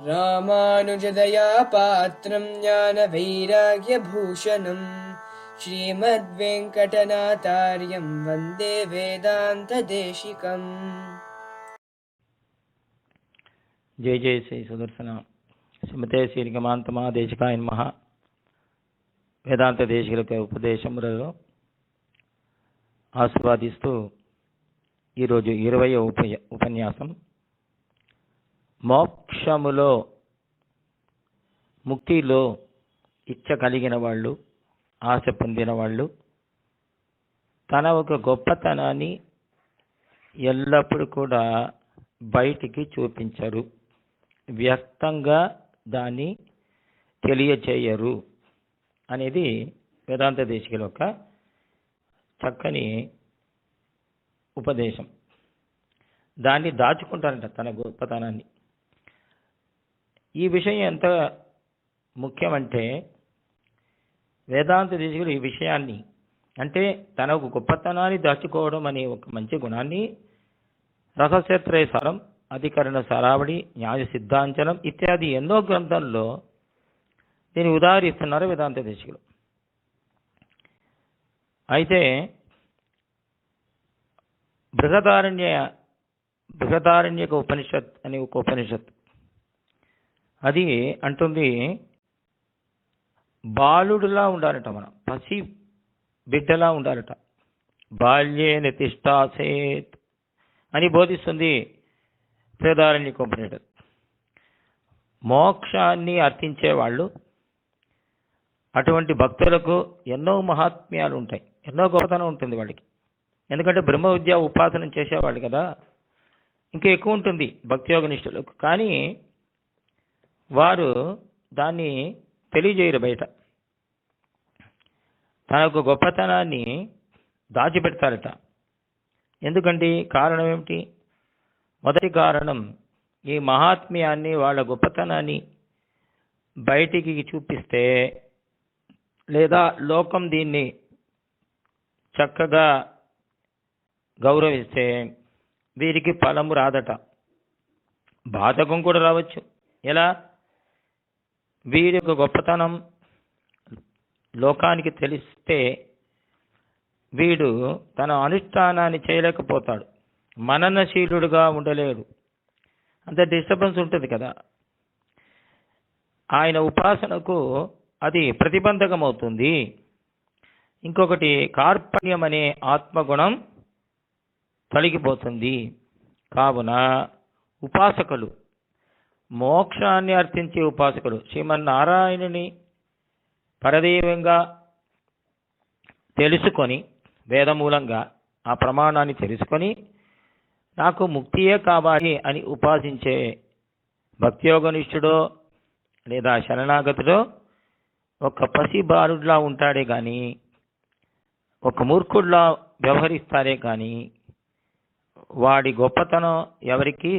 రామానుజదయా పాత్రం జ్ఞాన వైరాగ్య భూషణం శ్రీమద్వేంకటనాథార్యం వందే వేదాంత దేశికం. జయ జయ శ్రీ సుదర్శన శ్రీమతే శ్రీ నిగమాంతమా దేశికాయ నమః. వేదాంత దేశికుల ఉపదేశములలో ఆస్వాదిస్తూ ఈరోజు 20వ ఉపన్యాసం మోక్షములో ముక్తిలో ఇచ్చ కలిగిన వాళ్ళు, ఆశ పొందిన వాళ్ళు తన ఒక గొప్పతనాన్ని ఎల్లప్పుడూ కూడా బయటికి చూపించరు, వ్యక్తంగా దాన్ని తెలియచేయరు అనేది వేదాంత దేశికుల యొక్క చక్కని ఉపదేశం. దాన్ని దాచుకుంటారంట, తన గొప్పతనాన్ని. ఈ విషయం ఎంత ముఖ్యమంటే వేదాంత దేశికులు ఈ విషయాన్ని, అంటే తన ఒక గొప్పతనాన్ని దాచుకోవడం అనే ఒక మంచి గుణాన్ని రహస్యత్రయ సారం, అధికరణ సారావళి, న్యాయ సిద్ధాంచనం ఇత్యాది ఎన్నో గ్రంథాల్లో దీన్ని ఉదాహరిస్తున్నారు వేదాంత దేశికులు. అయితే బృహదారణ్యక ఉపనిషత్ అనే ఒక ఉపనిషత్ అది అంటుంది, బాలుడులా ఉండాలట, మనం పసి బిడ్డలా ఉండాలట. బాల్యేన తిష్టాసేత్ అని బోధిస్తుంది బృహదారణ్యక ఉపనిషత్. మోక్షాన్ని అర్థించేవాళ్ళు, అటువంటి భక్తులకు ఎన్నో మహాత్మ్యాలు ఉంటాయి, ఎన్నో గొప్పతనం ఉంటుంది వాళ్ళకి. ఎందుకంటే బ్రహ్మ విద్య ఉపాసన చేసేవాళ్ళు కదా, ఇంకా ఎక్కువ ఉంటుంది భక్తియోగనిష్ఠులకు. కానీ వారు దాన్ని తెలియజేయరు బయట. తన యొక్క గొప్పతనాన్ని దాచిపెడతారట. ఎందుకంటే కారణం ఏమిటి? మొదటి కారణం, ఈ మహాత్మ్యాన్ని, వాళ్ళ గొప్పతనాన్ని బయటికి చూపిస్తే, లేదా లోకం దీన్ని చక్కగా గౌరవిస్తే వీరికి ఫలము రాదట, బాధకం కూడా రావచ్చు. ఎలా? వీరి యొక్క గొప్పతనం లోకానికి తెలిస్తే వీడు తన అనుష్ఠానాన్ని చేయలేకపోతాడు, మననశీలుడుగా ఉండలేడు, అంత డిస్టర్బెన్స్ ఉంటుంది కదా. ఆయన ఉపాసనకు అది ప్రతిబంధకం అవుతుంది. ఇంకొకటి, కార్పణ్యం అనే ఆత్మగుణం తొలగిపోతుంది. కావున ఉపాసకులు, మోక్షాన్ని అర్థించే ఉపాసకులు శ్రీమన్నారాయణుని పరదైవంగా తెలుసుకొని, వేదమూలంగా ఆ ప్రమాణాన్ని తెలుసుకొని నాకు ముక్తియే కావాలి అని ఉపాసించే భక్తియోగనిష్ఠుడో లేదా శరణాగతుడో ఒక పసి బాలుడిలా ఉంటాడే కానీ, ఒక మూర్ఖుడిలా వ్యవహరిస్తారే కానీ వాడి గొప్పతనం ఎవరికి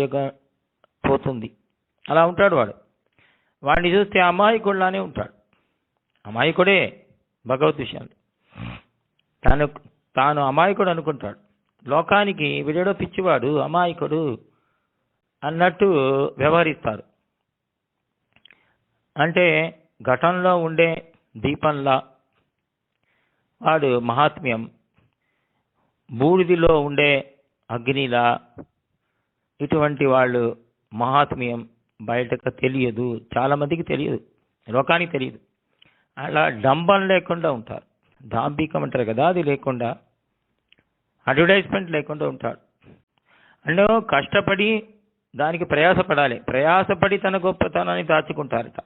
తెలియకపోతుంది. అలా ఉంటాడు వాడు. వాడిని చూస్తే అమాయకుడిలానే ఉంటాడు. అమాయకుడే భగవద్ విషయాలు. తాను అమాయకుడు అనుకుంటాడు. లోకానికి వీడేడో పిచ్చివాడు, అమాయకుడు అన్నట్టు వ్యవహరిస్తారు. అంటే ఘటంలో ఉండే దీపంలా వాడు మహాత్మ్యం, బూడిదిలో ఉండే అగ్నిలా ఇటువంటి వాళ్ళు మహాత్మ్యం బయటకు తెలియదు, చాలామందికి తెలియదు, లోకానికి తెలియదు. అలా డంబం లేకుండా ఉంటారు, దాంభికం అంటారు కదా, అది లేకుండా, అడ్వర్టైజ్మెంట్ లేకుండా ఉంటాడు. అంటే కష్టపడి దానికి ప్రయాసపడాలి, ప్రయాసపడి తన గొప్పతనాన్ని దాచుకుంటారట.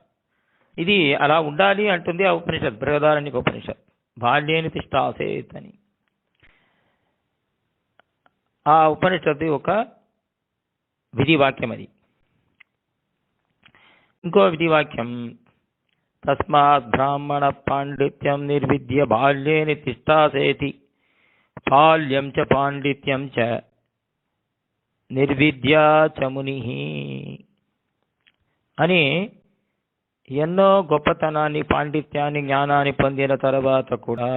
ఇది అలా ఉండాలి అంటుంది ఆ ఉపనిషత్, బృహదారణ్యక ఉపనిషత్. బాల్యేన తిష్టాసేత్ అని ఆ ఉపనిషత్తు ఒక విధివాక్యం. అది ఇంకో విధివాక్యం, తస్మాత్ బ్రాహ్మణ పాండిత్యం నిర్విద్య బాల్యేన తిష్టాసేతి బాల్యం చ పాండిత్యం చ నిర్విద్యా చ ముని అని ఎన్నో గొప్పతనాన్ని, పాండిత్యాన్ని, జ్ఞానాన్ని పొందిన తర్వాత కూడా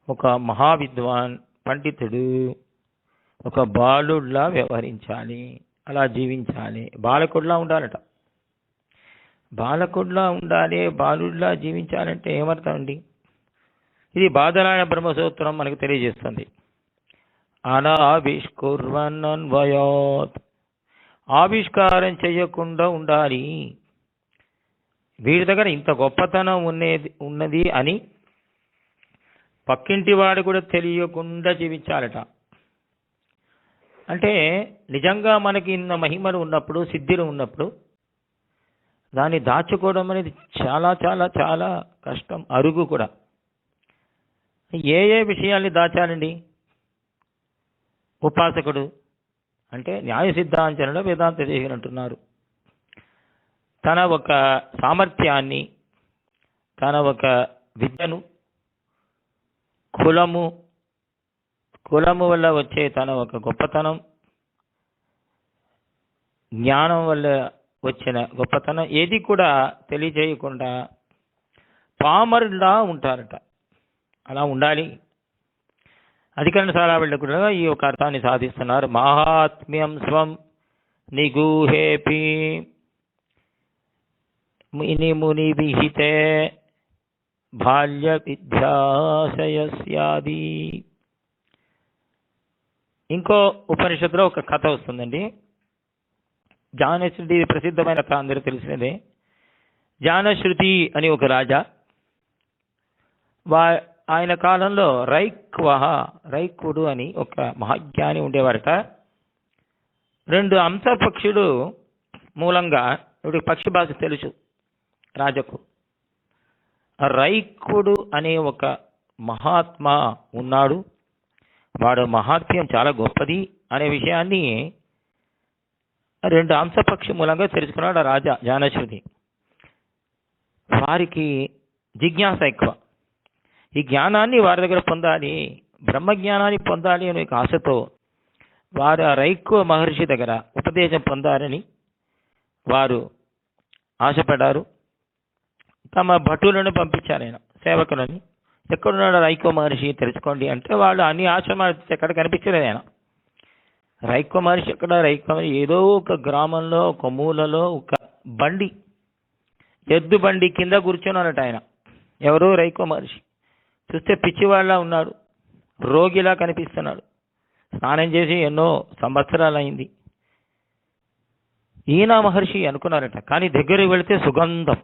ఒక మహావిద్వాన్, పండితుడు ఒక బాలుడిలా వ్యవహరించాలి. అలా జీవించాలి, బాలకుడిలా ఉండాలట. బాలకుడిలా ఉండాలి, బాలుడిలా జీవించాలంటే ఏమర్థం అండి? ఇది బాదరాయణ బ్రహ్మసూత్రం మనకు తెలియజేస్తుంది. అనావిష్కుర్వన్నన్వయాత్, ఆవిష్కారం చేయకుండా ఉండాలి. వీడి దగ్గర ఇంత గొప్పతనం ఉన్నది అని పక్కింటి వాడు కూడా తెలియకుండా జీవించాలట. అంటే నిజంగా మనకి ఇన్న మహిమలు ఉన్నప్పుడు, సిద్ధిలు ఉన్నప్పుడు దాన్ని దాచుకోవడం అనేది చాలా చాలా చాలా కష్టం, అరుగు కూడా. ఏ ఏ విషయాల్ని దాచాలండి? ఉపాసకుడు అంటే న్యాయ సిద్ధాంచనలో వేదాంత దేశకులు అంటున్నారు, తన ఒక సామర్థ్యాన్ని, తన ఒక విద్యను, కులము వల్ల వచ్చే తన ఒక గొప్పతనం, జ్ఞానం వల్ల వచ్చిన గొప్పతనం ఏది కూడా తెలియజేయకుండా పామరులా ఉంటారట. అలా ఉండాలి. అధికరణ సారావళిలో కూడా ఈ ఒక అర్థాన్ని సాధిస్తున్నారు. మహాత్మ్యం స్వం నిగూహేపి ముని విహితే బాల్య విద్యాశయస్యాది. ఇంకో ఉపనిషత్తులో ఒక కథ వస్తుందండి. జానశ్రుతి ప్రసిద్ధమైన కథ, అందరూ తెలిసినదే. జానశ్రుతి అని ఒక రాజా, ఆయన కాలంలో రైక్కుడు అని ఒక మహాజ్ఞాని ఉండేవారట. 2 హంసపక్షులు మూలంగా, ఇప్పుడు పక్షి భాష తెలుసు రాజకు, రైక్కుడు అనే ఒక మహాత్మా ఉన్నాడు, వాడు మహాత్మ్యం చాలా గొప్పది అనే విషయాన్ని 2 హంసపక్షి మూలంగా తెలుసుకున్నాడు రాజా జానశ్రుతి. వారికి జిజ్ఞాస ఎక్కువ. ఈ జ్ఞానాన్ని వారి దగ్గర పొందాలి, బ్రహ్మజ్ఞానాన్ని పొందాలి అనే ఆశతో వారు ఆ రైక్కు మహర్షి దగ్గర ఉపదేశం పొందాలని వారు ఆశపడ్డారు. తమ భటులను పంపించారు, ఆయన సేవకులని. ఎక్కడున్నాడు రైక్కు మహర్షి తెలుసుకోండి అంటే వాళ్ళు అన్ని ఆశ్రమాలు ఎక్కడ కనిపించలేదు. ఆయన రైక్కు మహర్షి ఎక్కడ, రైక్కు మహర్షి ఏదో ఒక గ్రామంలో ఒక మూలలో ఒక బండి, ఎద్దు బండి కింద కూర్చున్నారట ఆయన. ఎవరు? రైక్కు మహర్షి. చూస్తే పిచ్చివాళ్ళ ఉన్నాడు, రోగిలా కనిపిస్తున్నాడు. స్నానం చేసి ఎన్నో సంవత్సరాలు అయింది. ఈయన మహర్షి అనుకున్నారట. కానీ దగ్గరికి వెళితే సుగంధం,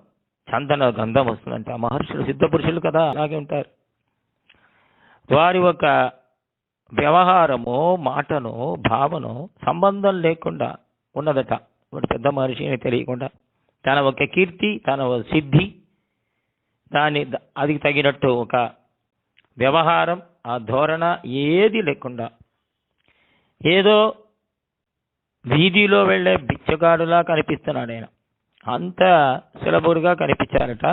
చందన గంధం వస్తుందంట. ఆ మహర్షులు సిద్ధ పురుషులు కదా, అలాగే ఉంటారు. వారి ఒక వ్యవహారమో మాటనో భావనో సంబంధం లేకుండా ఉన్నదట. వాడు పెద్ద మహర్షి అని తెలియకుండా తన ఒక కీర్తి, తన ఒక సిద్ధి, అది తగినట్టు ఒక వ్యవహారం, ఆ ధోరణ ఏది లేకుండా ఏదో వీధిలో వెళ్ళే బిచ్చగాడులా కనిపిస్తున్నాడు ఆయన. అంత సులభుడుగా కనిపించారట.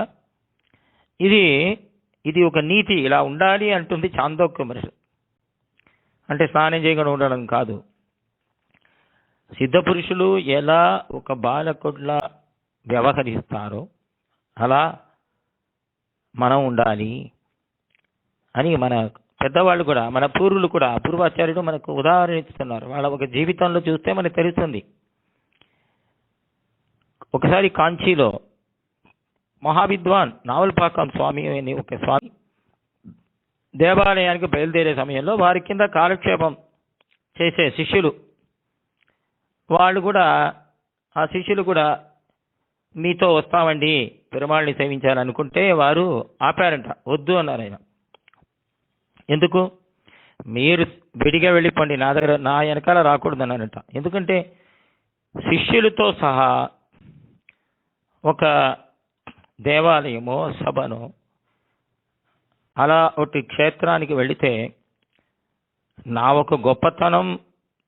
ఇది ఒక నీతి, ఇలా ఉండాలి అంటుంది చాందోగ్యోపనిషత్తు. అంటే స్నానం చేయకుండా ఉండడం కాదు. సిద్ధపురుషులు ఎలా ఒక బాలకుడిలా వ్యవహరిస్తారో అలా మనం ఉండాలి అని మన పెద్దవాళ్ళు కూడా, మన పూర్వులు కూడా, పూర్వాచార్యులు మనకు ఉదాహరణ ఇస్తున్నారు. వాళ్ళ ఒక జీవితంలో చూస్తే మనకు తెలుస్తుంది. ఒకసారి కాంచీలో మహావిద్వాన్ నావల్పాకం స్వామి అని ఒక స్వామి దేవాలయానికి బయలుదేరే సమయంలో వారి కింద కాలక్షేపం చేసే శిష్యులు, ఆ శిష్యులు కూడా మీతో వస్తామండి పెరుమాళ్ళని సేవించాలనుకుంటే వారు ఆపారంట, వద్దు అన్నారు ఆయన. ఎందుకు? మీరు విడిగా వెళ్ళిపోండి, నా వెనకాల రాకూడదు అన్నారంట. ఎందుకంటే శిష్యులతో సహా ఒక దేవాలయమో సభనో అలా ఒకటి క్షేత్రానికి వెళితే నా ఒక గొప్పతనం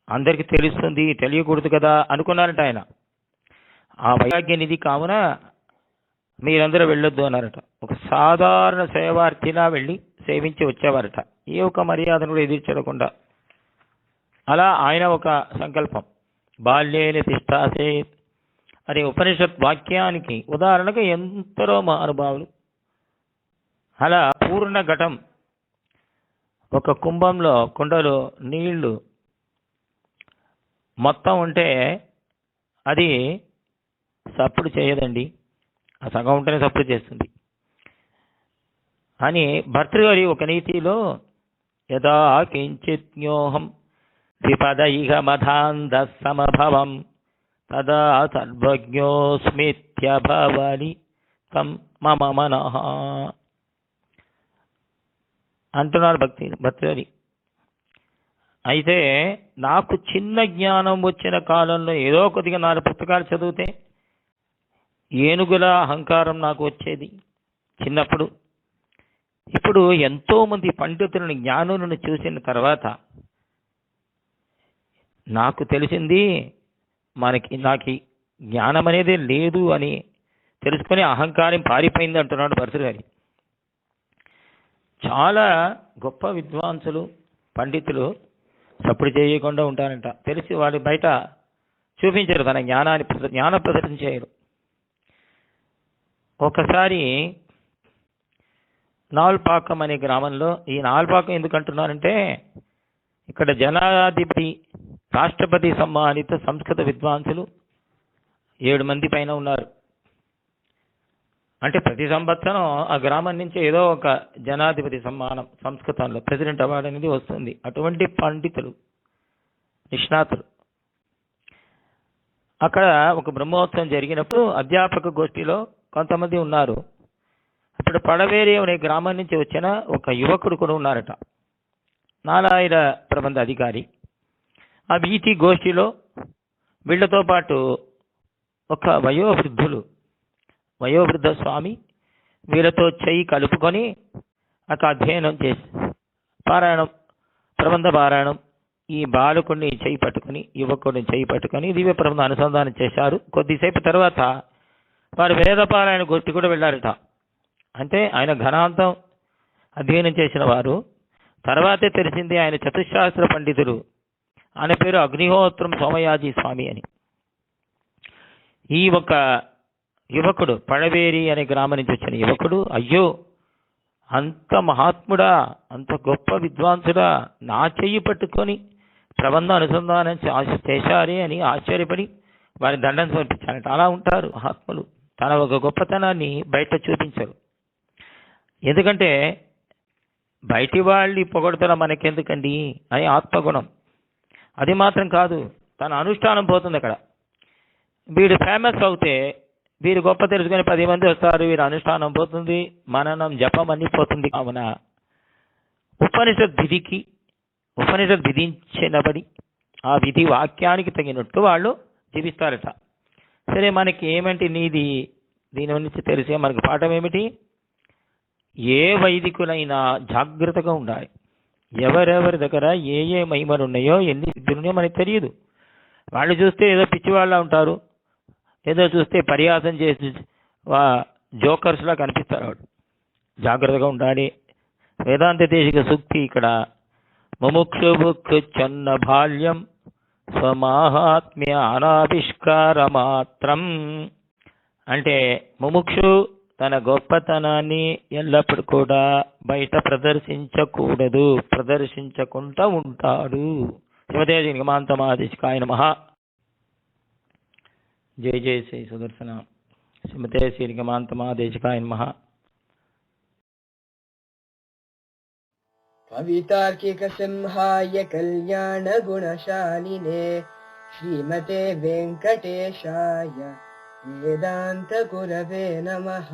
అందరికీ తెలుస్తుంది, తెలియకూడదు కదా అనుకున్నారట ఆయన. ఆ వైరాగ్యనిధి కావున మీరందరూ వెళ్ళొద్దు అన్నారట. ఒక సాధారణ సేవార్థిలా వెళ్ళి సేవించి వచ్చేవారట, ఏ ఒక మర్యాదను కూడా ఎదుర్చడకుండా. అలా ఆయన ఒక సంకల్పం, బాల్యేన తిష్టాసేత్ అనే ఉపనిషత్ వాక్యానికి ఉదాహరణగా ఎంతరో మహానుభావులు అలా పూర్ణ ఘటం, ఒక కుండలో నీళ్లు మొత్తం ఉంటే అది సప్పుడు చేయదండి, ఆ సగం ఉంటేనే సప్పుడు చేస్తుంది అని భర్తృగారి ఒక నీతిలో యదా కించిత్న్యోహం విపదైహ మధాంధ సమభవం తదా సర్వజ్ఞోస్మిత్యభవని తం మమ మనః అంటున్నారు భర్తృగారి. అయితే నాకు చిన్న జ్ఞానం వచ్చిన కాలంలో ఏదో కొద్దిగా 4 పుస్తకాలు చదివితే ఏనుగుల అహంకారం నాకు వచ్చేది చిన్నప్పుడు. ఇప్పుడు ఎంతోమంది పండితులను జ్ఞానులను చూసిన తర్వాత నాకు తెలిసింది నాకు జ్ఞానం అనేది లేదు అని తెలుసుకొని అహంకారం పారిపోయింది అంటున్నాడు భర్తృగారి. చాలా గొప్ప విద్వాంసులు పండితులు సప్పుడు చేయకుండా ఉంటారంట, తెలిసి వాడి బయట చూపించరు, తన జ్ఞాన ప్రదర్శన చేయరు. ఒకసారి నాల్పాకం అనే గ్రామంలో, ఈ నాల్పాకం ఎందుకు అంటున్నారంటే ఇక్కడ జనాధిపతి రాష్ట్రపతి సమ్మానిత సంస్కృత విద్వాంసులు 7 మంది పైన ఉన్నారు. అంటే ప్రతి సంవత్సరం ఆ గ్రామం నుంచి ఏదో ఒక జనాధిపతి సమ్మానం సంస్కృతంలో ప్రెసిడెంట్ అవార్డు అనేది వస్తుంది. అటువంటి పండితులు నిష్ణాతులు. అక్కడ ఒక బ్రహ్మోత్సవం జరిగినప్పుడు అధ్యాపక గోష్ఠిలో కొంతమంది ఉన్నారు. అప్పుడు పడవేరి అనే గ్రామం నుంచి వచ్చిన ఒక యువకుడు కూడా ఉన్నారట, నాలాయిర ప్రబంధ అధికారి. ఆ వీటి గోష్ఠిలో వీళ్లతో పాటు ఒక వయోవృద్ధ స్వామి వీళ్ళతో చెయ్యి కలుపుకొని అక్కడ అధ్యయనం చేసి ప్రబంధ పారాయణం, ఈ బాలకుడిని చేయి పట్టుకొని యువకుడిని చేయి పట్టుకొని దివ్య ప్రబంధ అనుసంధానం చేశారు. కొద్దిసేపు తర్వాత వారు వేదపారాయణ గోష్ఠి కూడా వెళ్ళారట. అంటే ఆయన ఘనాంతం అధ్యయనం చేసిన వారు. తర్వాతే తెలిసింది ఆయన చతుశాస్త్ర పండితుడు, ఆయన పేరు అగ్నిహోత్రం సోమయాజీ స్వామి అని. ఈ ఒక యువకుడు పడవేరి అనే గ్రామం నుంచి వచ్చిన యువకుడు, అయ్యో అంత మహాత్ముడా, అంత గొప్ప విద్వాంసుడా, నా చెయ్యి పట్టుకొని ప్రబంధ అనుసంధానం చేశారే అని ఆశ్చర్యపడి వారి దండం సమర్పించారంట. అలా ఉంటారు మహాత్ములు, తన ఒక గొప్పతనాన్ని బయట చూపించరు. ఎందుకంటే బయటి వాళ్ళని పొగడతల మనకెందుకండి అని ఆత్మగుణం. అది మాత్రం కాదు, తన అనుష్ఠానం పోతుంది అక్కడ. వీడు ఫేమస్ అవుతే వీరు గొప్ప తెలుసుకొని 10 మంది వస్తారు, వీరి అనుష్ఠానం పోతుంది, మననం జపం అన్ని పోతుంది. కావున ఉపనిషత్ విధించినబడి ఆ విధి వాక్యానికి తగినట్టు వాళ్ళు జీవిస్తారట. సరే, మనకి ఏమంటే దీని నుంచి తెలిసే మనకి పాఠం ఏమిటి? ఏ వైదికులైనా జాగ్రత్తగా ఉండాలి. ఎవరెవరి దగ్గర ఏ మహిమలు ఉన్నాయో ఎన్ని సిద్ధులున్నాయో మనకు తెలియదు. వాళ్ళు చూస్తే ఏదో పిచ్చివాళ్ళ ఉంటారు, ఏదో చూస్తే పరిహాసం చేసి జోకర్స్లా కనిపిస్తారు. వాడు జాగ్రత్తగా ఉండాలి. వేదాంత దేశిక సూక్తి ఇక్కడ ముముక్షుభుక్ చన్న బాల్యం స్వమాహాత్మ్య అనావిష్కార మాత్రం అంటే ముముక్షు తన గొప్పతనాన్ని ఎల్లప్పుడూ కూడా బయట ప్రదర్శించకుండా ఉంటాడు. శ్రీమతే శ్రీనిగమాంతమాదేశికాయ నమః. జయ జయ శ్రీ సుదర్శన. శ్రీమతే శ్రీనిగమాంతమాదేశికాయ నమః. కవితార్కిక సింహాయ కళ్యాణ గుణశాలినే శ్రీమతే వెంకటేశాయ వేదాంత గురవే నమః.